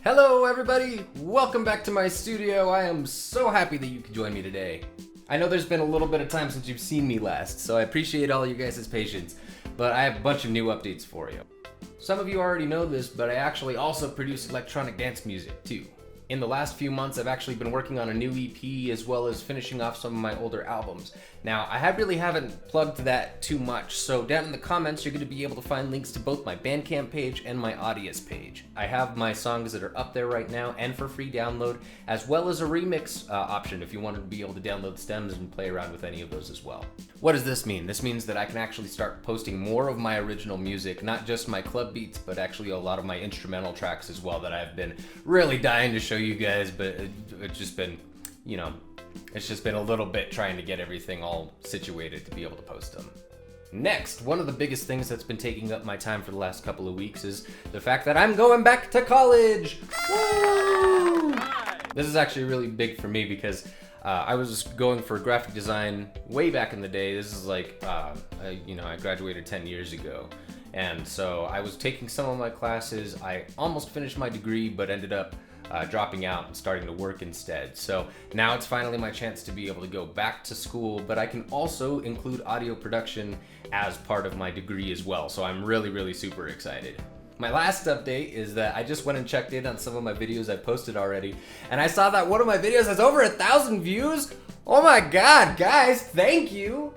Hello everybody, welcome back to my studio. I am so happy that you could join me today. I know there's been a little bit of time since you've seen me last, so I appreciate all you guys' patience, but I have a bunch of new updates for you. Some of you already know this, but I actually also produce electronic dance music too. In the last few months, I've actually been working on a new EP as well as finishing off some of my older albums. Now, I really haven't plugged that too much, so down in the comments, you're going to be able to find links to both my Bandcamp page and my Audius page. I have my songs that are up there right now and for free download, as well as a remix option if you wanted to be able to download stems and play around with any of those as well. What does this mean? This means that I can actually start posting more of my original music, not just my club beats, but actually a lot of my instrumental tracks as well that I've been really dying to show you guys, but it's just been, it's just been a little bit trying to get everything all situated to be able to post them. Next, one of the biggest things that's been taking up my time for the last couple of weeks is the fact that I'm going back to college! Woo! This is actually really big for me because I was going for graphic design way back in the day. This is like, I graduated 10 years ago. And so I was taking some of my classes. I almost finished my degree, but ended up dropping out and starting to work instead. So now it's finally my chance to be able to go back to school, but I can also include audio production as part of my degree as well. So I'm really super excited. My last update is that I just went and checked in on some of my videos I posted already, and I saw that one of my videos has over 1,000 views. Oh my God, guys, thank you.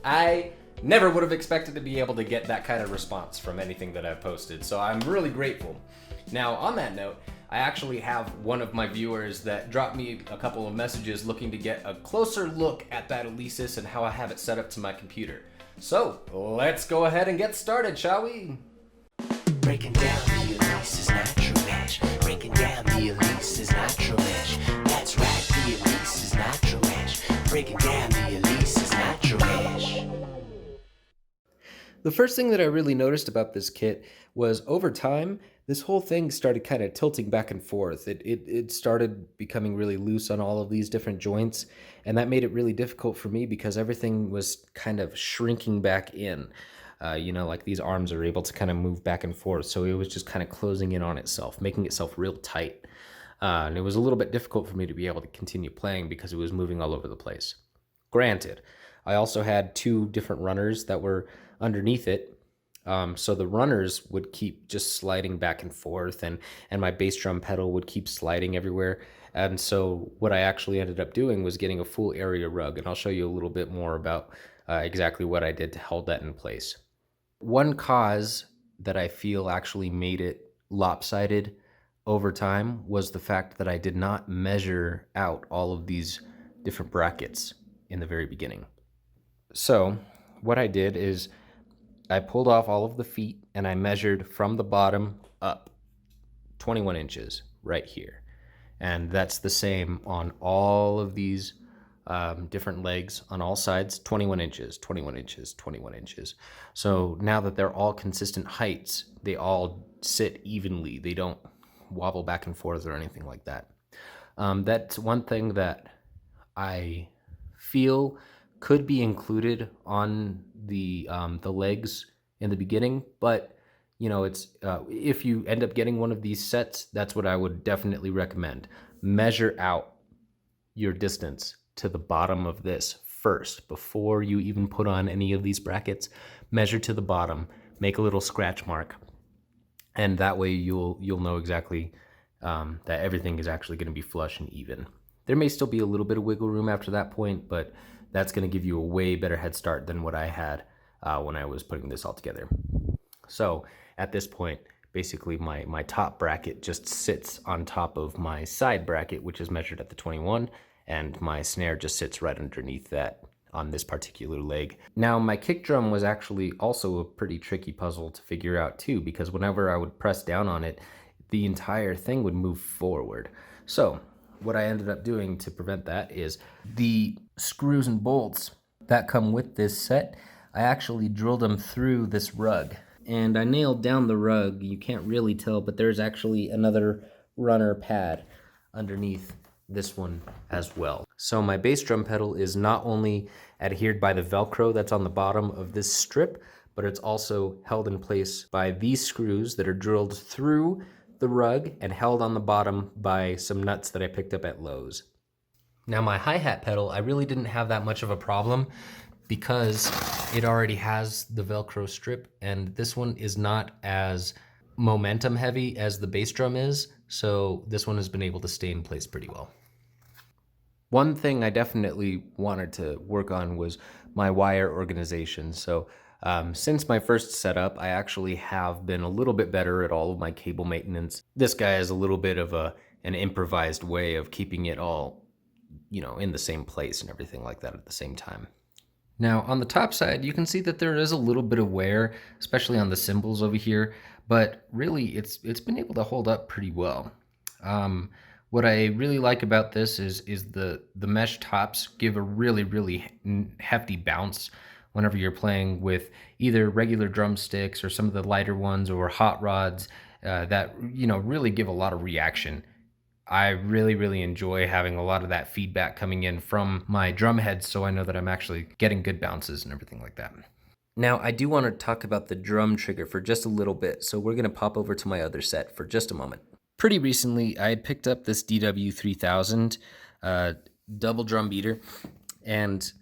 I never would have expected to be able to get that kind of response from anything that I've posted, so I'm really grateful. Now, on that note, I actually have one of my viewers that dropped me a couple of messages looking to get a closer look at that Alesis and how I have it set up to my computer. So, let's go ahead and get started, shall we? Breaking down the Alesis Nitro Mesh. Breaking down the Alesis Nitro Mesh. That's right, the Alesis Nitro Mesh. Breaking down the Alesis Nitro Mesh. The first thing that I really noticed about this kit was over time, this whole thing started kind of tilting back and forth. It started becoming really loose on all of these different joints, and that made it really difficult for me because everything was kind of shrinking back in. Like these arms are able to kind of move back and forth, so it was just kind of closing in on itself, making itself real tight. And it was a little bit difficult for me to be able to continue playing because it was moving all over the place. Granted, I also had two different runners that were underneath it, so the runners would keep just sliding back and forth, and my bass drum pedal would keep sliding everywhere. And so what I actually ended up doing was getting a full area rug, and I'll show you a little bit more about exactly what I did to hold that in place. One cause that I feel actually made it lopsided over time was the fact that I did not measure out all of these different brackets in the very beginning. So what I did is I pulled off all of the feet and I measured from the bottom up 21 inches right here. And that's the same on all of these different legs on all sides, 21 inches, 21 inches, 21 inches. So now that they're all consistent heights, they all sit evenly. They don't wobble back and forth or anything like that. That's one thing that I feel could be included on the legs in the beginning, but it's if you end up getting one of these sets, that's what I would definitely recommend. Measure out your distance to the bottom of this first before you even put on any of these brackets. Measure to the bottom, make a little scratch mark, and that way you'll know exactly that everything is actually going to be flush and even. There may still be a little bit of wiggle room after that point, but that's going to give you a way better head start than what I had when I was putting this all together. So at this point, basically my top bracket just sits on top of my side bracket, which is measured at the 21, and my snare just sits right underneath that on this particular leg. Now, my kick drum was actually also a pretty tricky puzzle to figure out too, because whenever I would press down on it, the entire thing would move forward. So what I ended up doing to prevent that is the screws and bolts that come with this set, I actually drilled them through this rug. And I nailed down the rug. You can't really tell, but there's actually another runner pad underneath this one as well. So my bass drum pedal is not only adhered by the Velcro that's on the bottom of this strip, but it's also held in place by these screws that are drilled through the rug and held on the bottom by some nuts that I picked up at Lowe's. Now my hi-hat pedal, I really didn't have that much of a problem because it already has the Velcro strip, and this one is not as momentum heavy as the bass drum is, so this one has been able to stay in place pretty well. One thing I definitely wanted to work on was my wire organization. So since my first setup, I actually have been a little bit better at all of my cable maintenance. This guy has a little bit of an improvised way of keeping it all, in the same place and everything like that at the same time. Now on the top side, you can see that there is a little bit of wear, especially on the cymbals over here, but really it's been able to hold up pretty well. What I really like about this is the mesh tops give a really hefty bounce whenever you're playing with either regular drumsticks or some of the lighter ones or hot rods that really give a lot of reaction. I really enjoy having a lot of that feedback coming in from my drum heads, so I know that I'm actually getting good bounces and everything like that. Now, I do want to talk about the drum trigger for just a little bit, so we're going to pop over to my other set for just a moment. Pretty recently, I had picked up this DW3000 double drum beater, and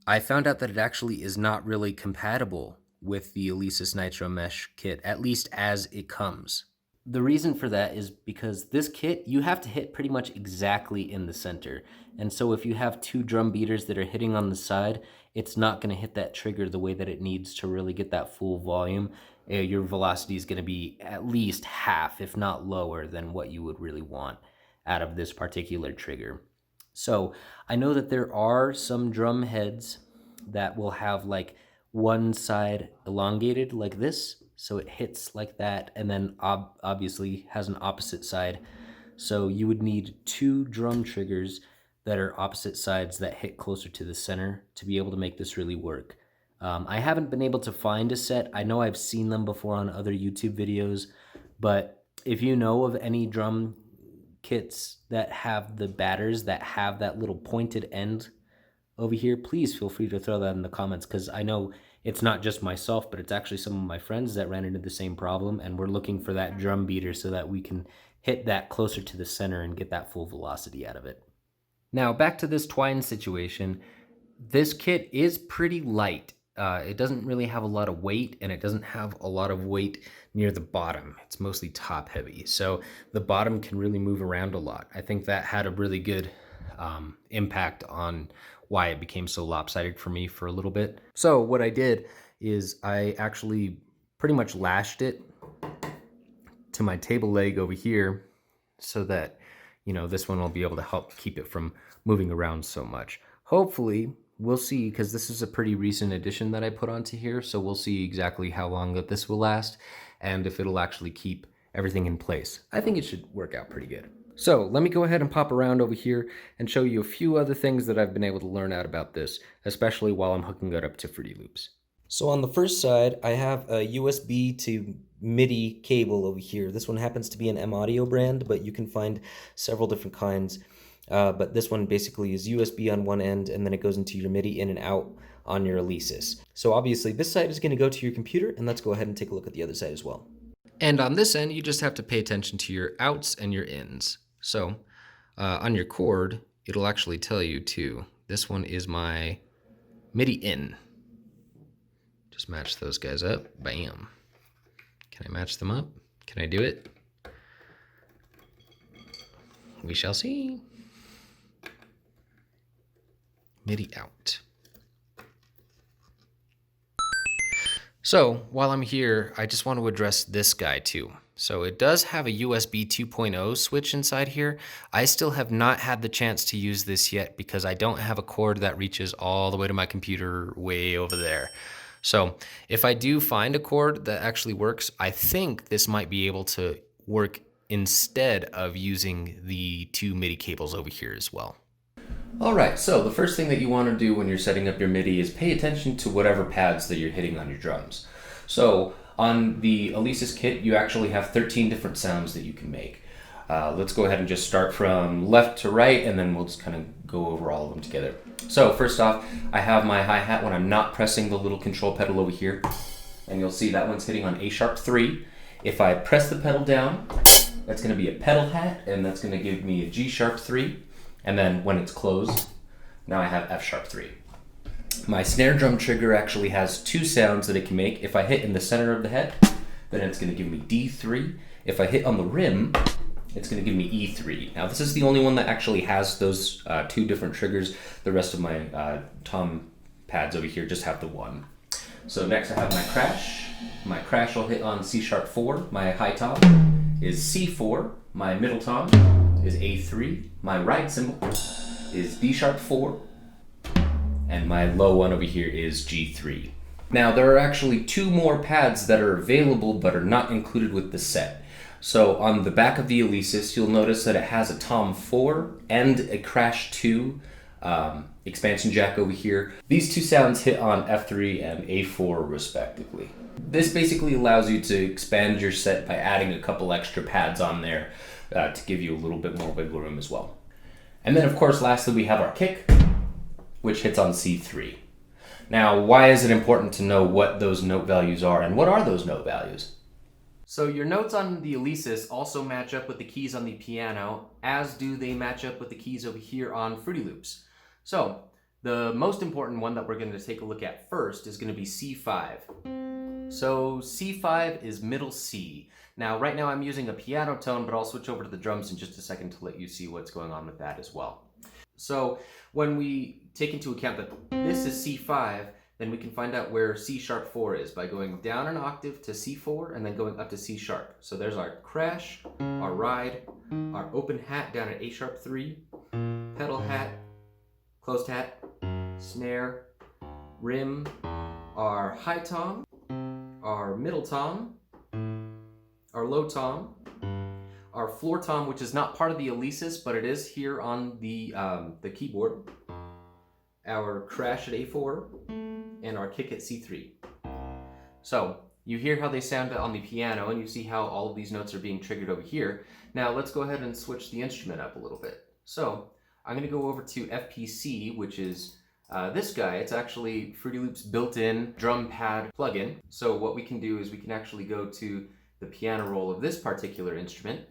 I found out that it actually is not really compatible with the Alesis Nitro Mesh kit, at least as it comes. The reason for that is because this kit, you have to hit pretty much exactly in the center. And so if you have two drum beaters that are hitting on the side, it's not going to hit that trigger the way that it needs to really get that full volume. Your velocity is going to be at least half, if not lower, than what you would really want out of this particular trigger. So I know that there are some drum heads that will have like one side elongated like this, so it hits like that, and then obviously has an opposite side. So you would need two drum triggers that are opposite sides that hit closer to the center to be able to make this really work. I haven't been able to find a set. I know I've seen them before on other YouTube videos, but if you know of any drum kits that have the batters that have that little pointed end over here, please feel free to throw that in the comments, because I know it's not just myself, but it's actually some of my friends that ran into the same problem, and we're looking for that drum beater so that we can hit that closer to the center and get that full velocity out of it. Now back to this twine situation. This kit is pretty light. It doesn't really have a lot of weight, and it doesn't have a lot of weight near the bottom. It's mostly top heavy, so the bottom can really move around a lot. I think that had a really good impact on why it became so lopsided for me for a little bit. So what I did is I actually pretty much lashed it to my table leg over here so that, this one will be able to help keep it from moving around so much. Hopefully, we'll see, because this is a pretty recent addition that I put onto here, so we'll see exactly how long that this will last and if it'll actually keep everything in place. I think it should work out pretty good. So let me go ahead and pop around over here and show you a few other things that I've been able to learn out about this, especially while I'm hooking it up to Fruity Loops. So on the first side, I have a USB to MIDI cable over here. This one happens to be an M Audio brand, but you can find several different kinds. But this one basically is USB on one end, and then it goes into your MIDI in and out on your Alesis. So obviously this side is going to go to your computer, and let's go ahead and take a look at the other side as well. And on this end, you just have to pay attention to your outs and your ins. So on your cord, it'll actually tell you too. This one is my MIDI in. Just match those guys up. Bam. Can I match them up? Can I do it? We shall see. MIDI out. So while I'm here, I just want to address this guy too. So it does have a USB 2.0 switch inside here. I still have not had the chance to use this yet because I don't have a cord that reaches all the way to my computer way over there. So if I do find a cord that actually works, I think this might be able to work instead of using the two MIDI cables over here as well. All right, so the first thing that you want to do when you're setting up your MIDI is pay attention to whatever pads that you're hitting on your drums. So on the Alesis kit, you actually have 13 different sounds that you can make. Let's go ahead and just start from left to right, and then we'll just kind of go over all of them together. So first off, I have my hi-hat when I'm not pressing the little control pedal over here, and you'll see that one's hitting on A sharp 3. If I press the pedal down, that's going to be a pedal hat, and that's going to give me a G sharp 3. And then when it's closed, now I have F sharp 3. My snare drum trigger actually has 2 sounds that it can make. If I hit in the center of the head, then it's going to give me D3. If I hit on the rim, it's going to give me E3. Now this is the only one that actually has those 2 different triggers. The rest of my tom pads over here just have the one. So next I have my crash. My crash will hit on C sharp 4. My high tom is C4. My middle tom is A3. My ride cymbal is D sharp 4. And my low one over here is G3. Now there are actually 2 more pads that are available but are not included with the set. So on the back of the Alesis, you'll notice that it has a tom 4 and a crash 2 expansion jack over here. These 2 sounds hit on F3 and A4 respectively. This basically allows you to expand your set by adding a couple extra pads on there to give you a little bit more wiggle room as well. And then of course lastly we have our kick, which hits on C3. Now why is it important to know what those note values are, and what are those note values? So your notes on the Alesis also match up with the keys on the piano, as do they match up with the keys over here on Fruity Loops. So the most important one that we're going to take a look at first is going to be C5. So C5 is middle C. Now right now I'm using a piano tone, but I'll switch over to the drums in just a second to let you see what's going on with that as well. So when we take into account that this is C5, then we can find out where C sharp 4 is by going down an octave to C4 and then going up to C sharp. So there's our crash, our ride, our open hat down at A sharp 3, pedal hat, closed hat, snare, rim, our high tom, our middle tom, our low tom, our floor tom, which is not part of the Alesis, but it is here on the keyboard, our crash at A4, and our kick at C3. So you hear how they sound on the piano, and you see how all of these notes are being triggered over here. Now let's go ahead and switch the instrument up a little bit. So I'm going to go over to FPC, which is this guy. It's actually Fruity Loops built-in drum pad plugin. So what we can do is we can actually go to the piano roll of this particular instrument,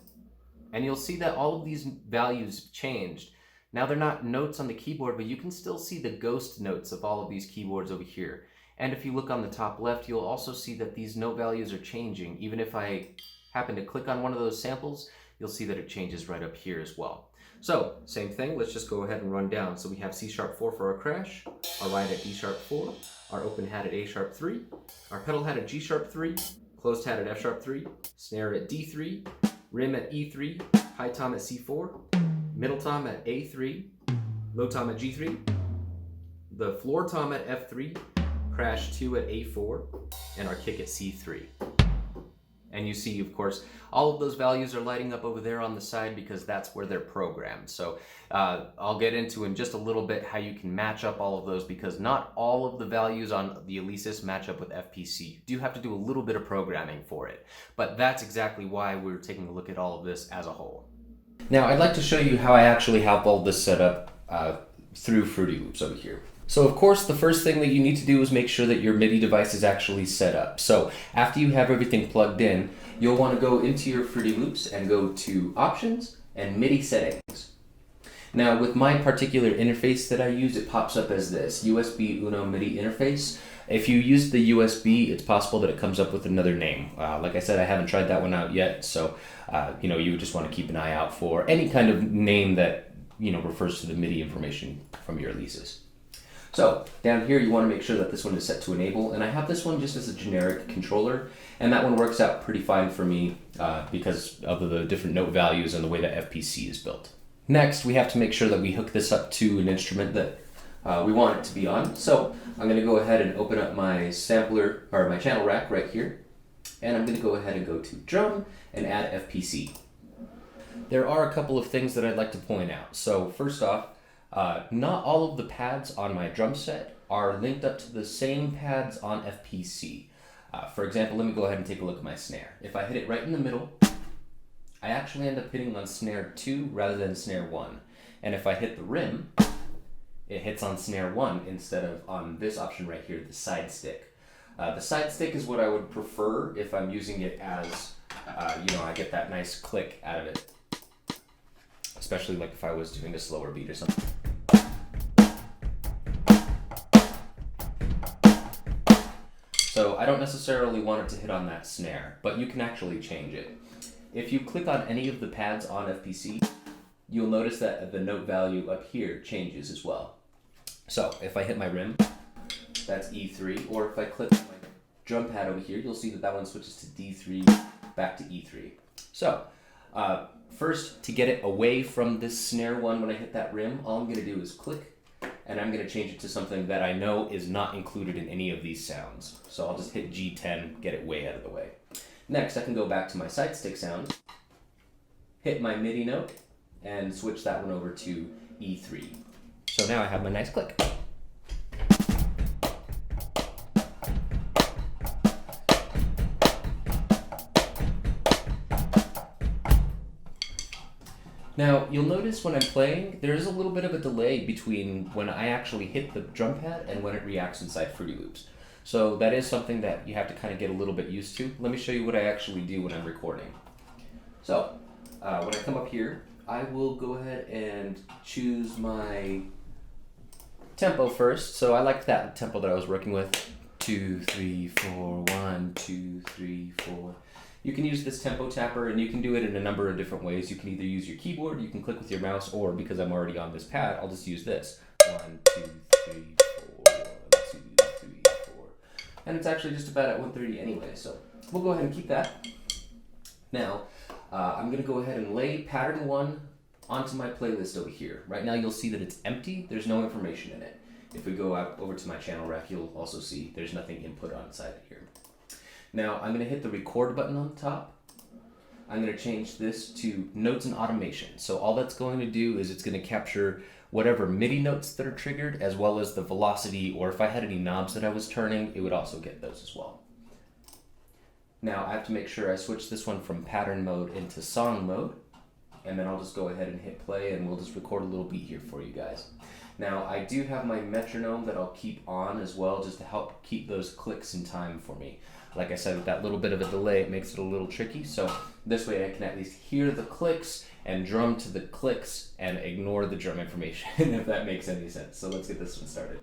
and you'll see that all of these values changed. Now they're not notes on the keyboard, but you can still see the ghost notes of all of these keyboards over here. And if you look on the top left, you'll also see that these note values are changing. Even if I happen to click on one of those samples, you'll see that it changes right up here as well. So same thing, let's just go ahead and run down. So we have C sharp 4 for our crash, our ride at E sharp 4, our open hat at A sharp 3, our pedal hat at G sharp 3, closed hat at F sharp 3, snare at D3, rim at E3, high tom at C4, middle tom at A3, low tom at G3, the floor tom at F3, crash 2 at A4, and our kick at C3. And you see, of course, all of those values are lighting up over there on the side because that's where they're programmed. So I'll get into in just a little bit how you can match up all of those, because not all of the values on the Alesis match up with FPC. You do have to do a little bit of programming for it. But that's exactly why we're taking a look at all of this as a whole. Now I'd like to show you how I actually have all this set up through Fruity Loops over here. So of course the first thing that you need to do is make sure that your MIDI device is actually set up. So after you have everything plugged in, you'll want to go into your Fruity Loops and go to Options and MIDI Settings. Now with my particular interface that I use, it pops up as this, USB Uno MIDI interface. If you use the USB, it's possible that it comes up with another name. Like I said, I haven't tried that one out yet, so you just want to keep an eye out for any kind of name that refers to the MIDI information from your Alesis. So down here you want to make sure that this one is set to enable, and I have this one just as a generic controller, and that one works out pretty fine for me because of the different note values and the way that FPC is built. Next, we have to make sure that we hook this up to an instrument that we want it to be on. So I'm going to go ahead and open up my sampler, or my channel rack right here, and I'm going to go ahead and go to Drum and add FPC. There are a couple of things that I'd like to point out. So first off, not all of the pads on my drum set are linked up to the same pads on FPC. For example, let me go ahead and take a look at my snare. If I hit it right in the middle, I actually end up hitting on snare 2 rather than snare 1. And if I hit the rim, it hits on snare 1 instead of on this option right here, the side stick. The side stick is what I would prefer if I'm using it as I get that nice click out of it. Especially like if I was doing a slower beat or something. So I don't necessarily want it to hit on that snare, but you can actually change it. If you click on any of the pads on FPC, you'll notice that the note value up here changes as well. So if I hit my rim, that's E3, or if I click on my drum pad over here, you'll see that that one switches to D3 back to E3. So first, to get it away from this snare one when I hit that rim, all I'm going to do is click, and I'm going to change it to something that I know is not included in any of these sounds. So I'll just hit G10, get it way out of the way. Next, I can go back to my side stick sound, hit my MIDI note, and switch that one over to E3. So now I have my nice click. Now, you'll notice when I'm playing, there's a little bit of a delay between when I actually hit the drum pad and when it reacts inside Fruity Loops. So that is something that you have to kind of get a little bit used to. Let me show you what I actually do when I'm recording. So, when I come up here, I will go ahead and choose my tempo first. So I like that tempo that I was working with. 2, 3, 4, 1, 2, 3, 4. You can use this tempo tapper, and you can do it in a number of different ways. You can either use your keyboard, you can click with your mouse, or because I'm already on this pad, I'll just use this. 1, 2, 3, 4, 2, 3, 4. And it's actually just about at 130 anyway, so we'll go ahead and keep that. Now, I'm going to go ahead and lay pattern 1 onto my playlist over here. Right now you'll see that it's empty, there's no information in it. If we go out over to my channel rack, you'll also see there's nothing input on inside here. Now I'm going to hit the record button on the top. I'm going to change this to notes and automation. So all that's going to do is it's going to capture whatever MIDI notes that are triggered, as well as the velocity, or if I had any knobs that I was turning, it would also get those as well. Now I have to make sure I switch this one from pattern mode into song mode, and then I'll just go ahead and hit play, and we'll just record a little beat here for you guys. Now I do have my metronome that I'll keep on as well, just to help keep those clicks in time for me. Like I said, with that little bit of a delay, it makes it a little tricky, so this way I can at least hear the clicks and drum to the clicks and ignore the drum information, if that makes any sense. So let's get this one started.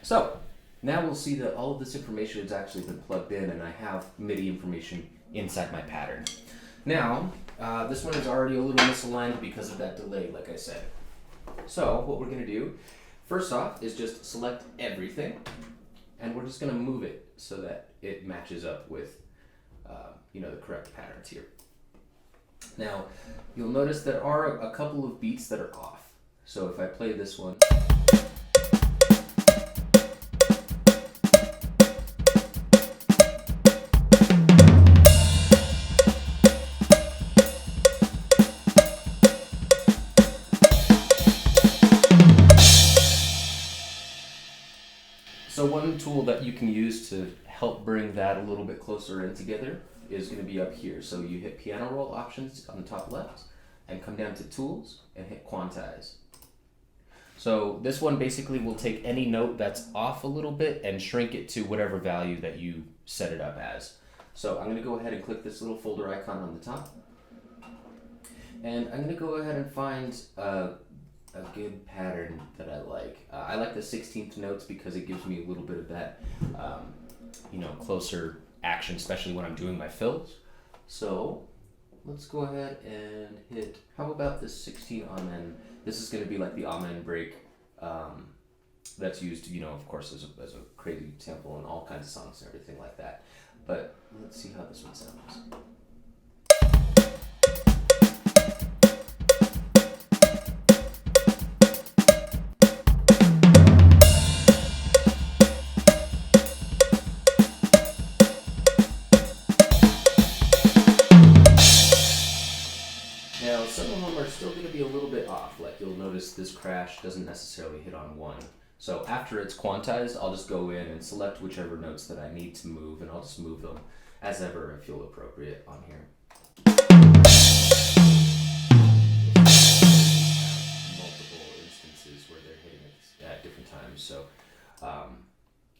So now we'll see that all of this information has actually been plugged in, and I have MIDI information inside my pattern. Now, this one is already a little misaligned because of that delay, like I said. So what we're going to do, first off, is just select everything, and we're just going to move it so that it matches up with the correct patterns here. Now, you'll notice there are a couple of beats that are off. So if I play this one, so one tool that you can use to help bring that a little bit closer in together is going to be up here. So you hit piano roll options on the top left and come down to tools and hit quantize. So this one basically will take any note that's off a little bit and shrink it to whatever value that you set it up as. So I'm going to go ahead and click this little folder icon on the top. And I'm going to go ahead and find a good pattern that I like. I like the 16th notes because it gives me a little bit of that, closer action, especially when I'm doing my fills. So let's go ahead and hit, how about this 16 amen? This is going to be like the amen break that's used, of course, as a crazy sample in all kinds of songs and everything like that. But let's see how this one sounds. Now, some of them are still going to be a little bit off. Like you'll notice this crash doesn't necessarily hit on 1. So after it's quantized, I'll just go in and select whichever notes that I need to move, and I'll just move them as ever I feel appropriate on here. Multiple instances where they're hitting it at different times. So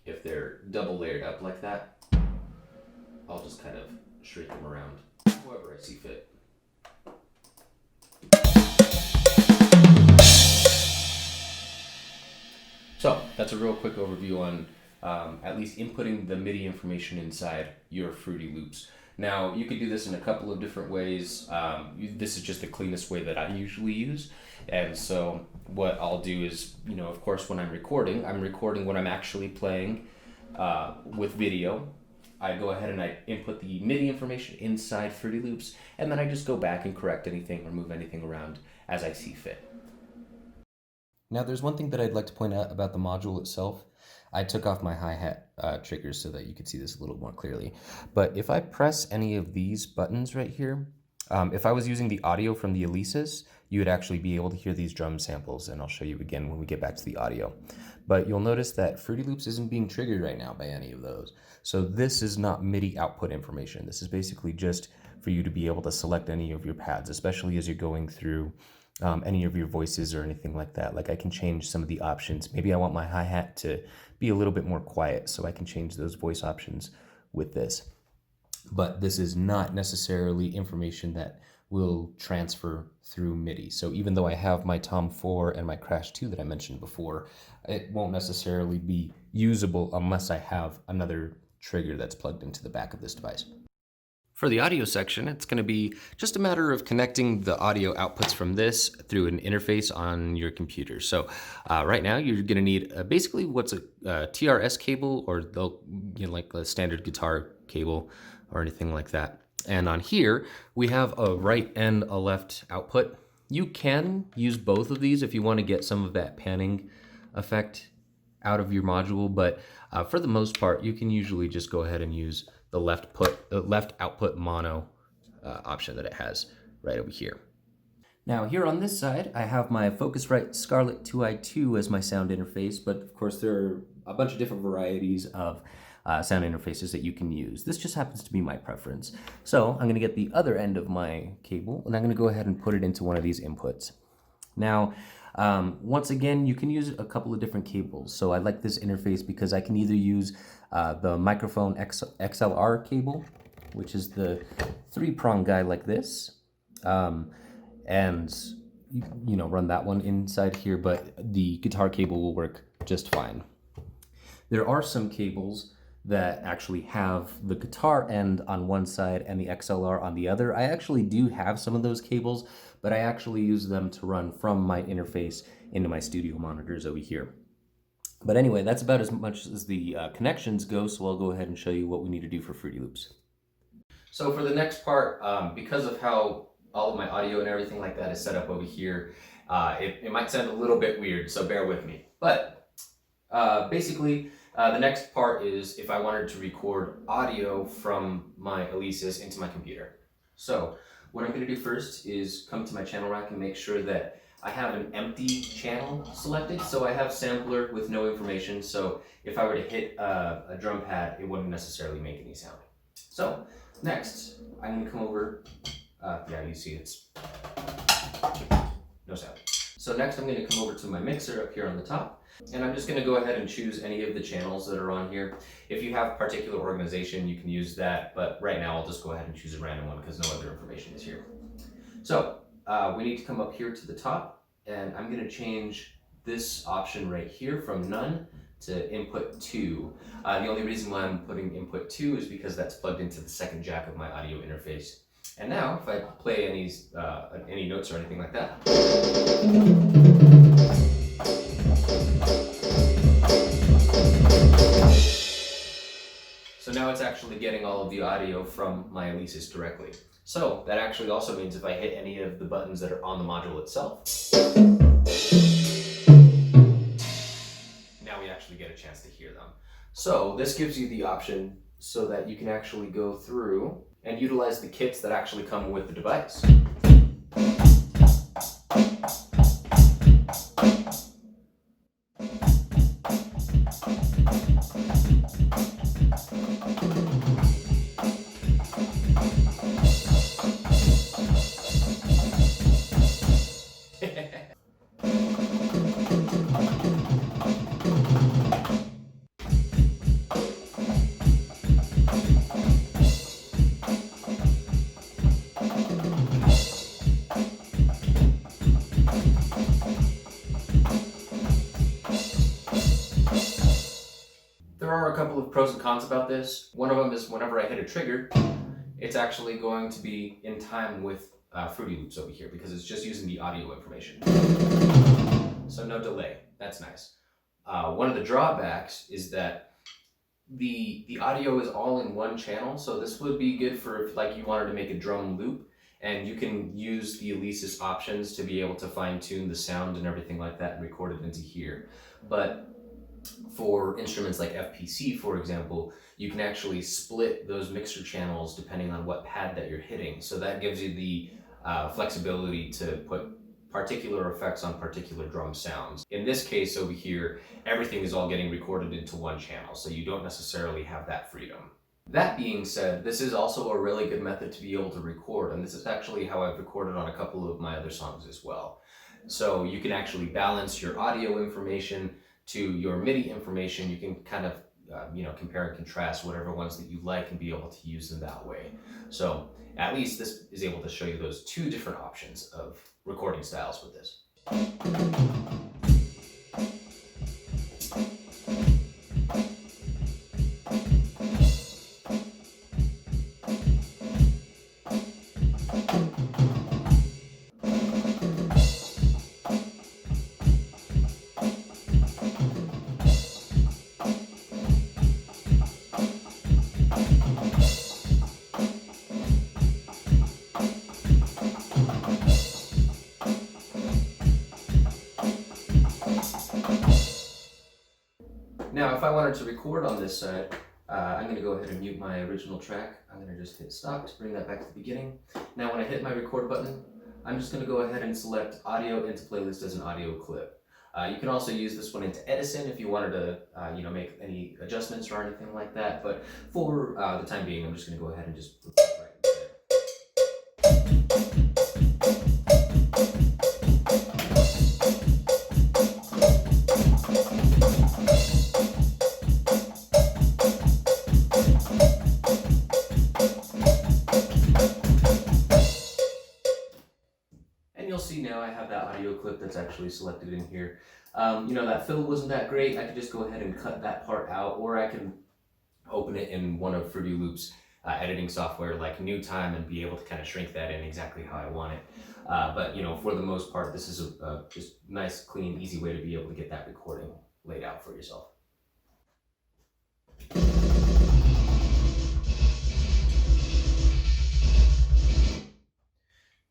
if they're double layered up like that, I'll just kind of shrink them around however I see fit. So that's a real quick overview on at least inputting the MIDI information inside your Fruity Loops. Now, you could do this in a couple of different ways. This is just the cleanest way that I usually use. And so what I'll do is, of course, when I'm recording when I'm actually playing with video. I go ahead and I input the MIDI information inside Fruity Loops, and then I just go back and correct anything or move anything around as I see fit. Now, there's one thing that I'd like to point out about the module itself. I took off my hi-hat triggers so that you could see this a little more clearly. But if I press any of these buttons right here, if I was using the audio from the Alesis, you would actually be able to hear these drum samples, and I'll show you again when we get back to the audio. But you'll notice that Fruity Loops isn't being triggered right now by any of those. So this is not MIDI output information. This is basically just for you to be able to select any of your pads, especially as you're going through any of your voices or anything like that. Like I can change some of the options. Maybe I want my hi-hat to be a little bit more quiet, so I can change those voice options with this. But this is not necessarily information that will transfer through MIDI. So even though I have my Tom 4 and my Crash 2 that I mentioned before, it won't necessarily be usable unless I have another trigger that's plugged into the back of this device. For the audio section, it's going to be just a matter of connecting the audio outputs from this through an interface on your computer. So right now you're going to need basically what's a TRS cable, or like a standard guitar cable or anything like that. And on here, we have a right and a left output. You can use both of these if you want to get some of that panning effect out of your module, but for the most part, you can usually just go ahead and use the left output mono option that it has right over here. Now here on this side, I have my Focusrite Scarlett 2i2 as my sound interface, but of course there are a bunch of different varieties of sound interfaces that you can use. This just happens to be my preference. So I'm gonna get the other end of my cable, and I'm gonna go ahead and put it into one of these inputs. Now, once again, you can use a couple of different cables. So I like this interface because I can either use the microphone XLR cable, which is the 3-prong guy like this, and run that one inside here, but the guitar cable will work just fine. There are some cables that actually have the guitar end on one side and the XLR on the other. I actually do have some of those cables, but I actually use them to run from my interface into my studio monitors over here. But anyway, that's about as much as the connections go, so I'll go ahead and show you what we need to do for Fruity Loops. So for the next part, because of how all of my audio and everything like that is set up over here, it might sound a little bit weird, so bear with me. But basically, the next part is if I wanted to record audio from my Alesis into my computer. So what I'm going to do first is come to my channel rack and make sure that I have an empty channel selected. So I have sampler with no information. So if I were to hit a drum pad, it wouldn't necessarily make any sound. So next, I'm going to come over. Yeah, you see it's no sound. So next I'm going to come over to my mixer up here on the top, and I'm just going to go ahead and choose any of the channels that are on here. If you have particular organization, you can use that, but right now I'll just go ahead and choose a random one because no other information is here. So we need to come up here to the top, and I'm going to change this option right here from none to input 2. The only reason why I'm putting input 2 is because that's plugged into the second jack of my audio interface. And now, if I play any notes or anything like that, so now it's actually getting all of the audio from my Alesis directly. So that actually also means if I hit any of the buttons that are on the module itself, now we actually get a chance to hear them. So this gives you the option so that you can actually go through and utilize the kits that actually come with the device. There are a couple of pros and cons about this. One of them is whenever I hit a trigger, it's actually going to be in time with Fruity Loops over here because it's just using the audio information. So no delay, that's nice. One of the drawbacks is that the audio is all in one channel, so this would be good for if like you wanted to make a drum loop, and you can use the Alesis options to be able to fine tune the sound and everything like that and record it into here. But for instruments like FPC, for example, you can actually split those mixer channels depending on what pad that you're hitting. So that gives you the flexibility to put particular effects on particular drum sounds. In this case over here, everything is all getting recorded into one channel, so you don't necessarily have that freedom. That being said, this is also a really good method to be able to record, and this is actually how I've recorded on a couple of my other songs as well. So you can actually balance your audio information to your MIDI information. You can kind of compare and contrast whatever ones that you like and be able to use them that way. So at least this is able to show you those two different options of recording styles with this. Now, if I wanted to record on this side, I'm going to go ahead and mute my original track. I'm going to just hit stop to bring that back to the beginning. Now, when I hit my record button, I'm just going to go ahead and select audio into playlist as an audio clip. You can also use this one into Edison if you wanted to, make any adjustments or anything like that. But for the time being, I'm just going to go ahead and just put that right in there. You'll see now I have that audio clip that's actually selected in here. That fill wasn't that great. I could just go ahead and cut that part out, or I can open it in one of Fruity Loops editing software like NewTime and be able to kind of shrink that in exactly how I want it. But for the most part, this is a just nice, clean, easy way to be able to get that recording laid out for yourself.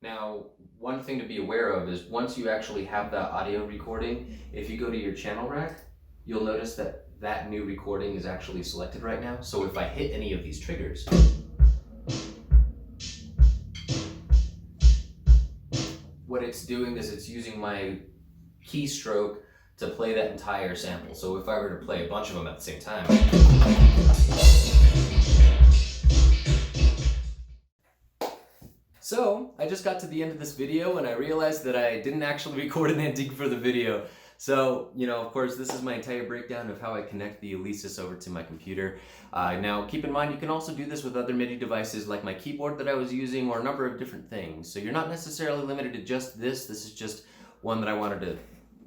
Now, one thing to be aware of is once you actually have that audio recording, if you go to your channel rack, you'll notice that that new recording is actually selected right now. So if I hit any of these triggers, what it's doing is it's using my keystroke to play that entire sample. So if I were to play a bunch of them at the same time, so I just got to the end of this video and I realized that I didn't actually record an ending for the video. So, of course, this is my entire breakdown of how I connect the Alesis over to my computer. Now, keep in mind, you can also do this with other MIDI devices like my keyboard that I was using, or a number of different things. So you're not necessarily limited to just this. This is just one that I wanted to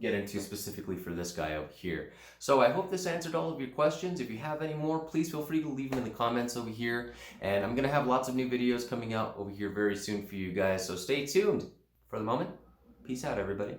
get into specifically for this guy over here. So I hope this answered all of your questions. If you have any more, please feel free to leave them in the comments over here. And I'm gonna have lots of new videos coming out over here very soon for you guys. So stay tuned. For the moment, peace out, everybody.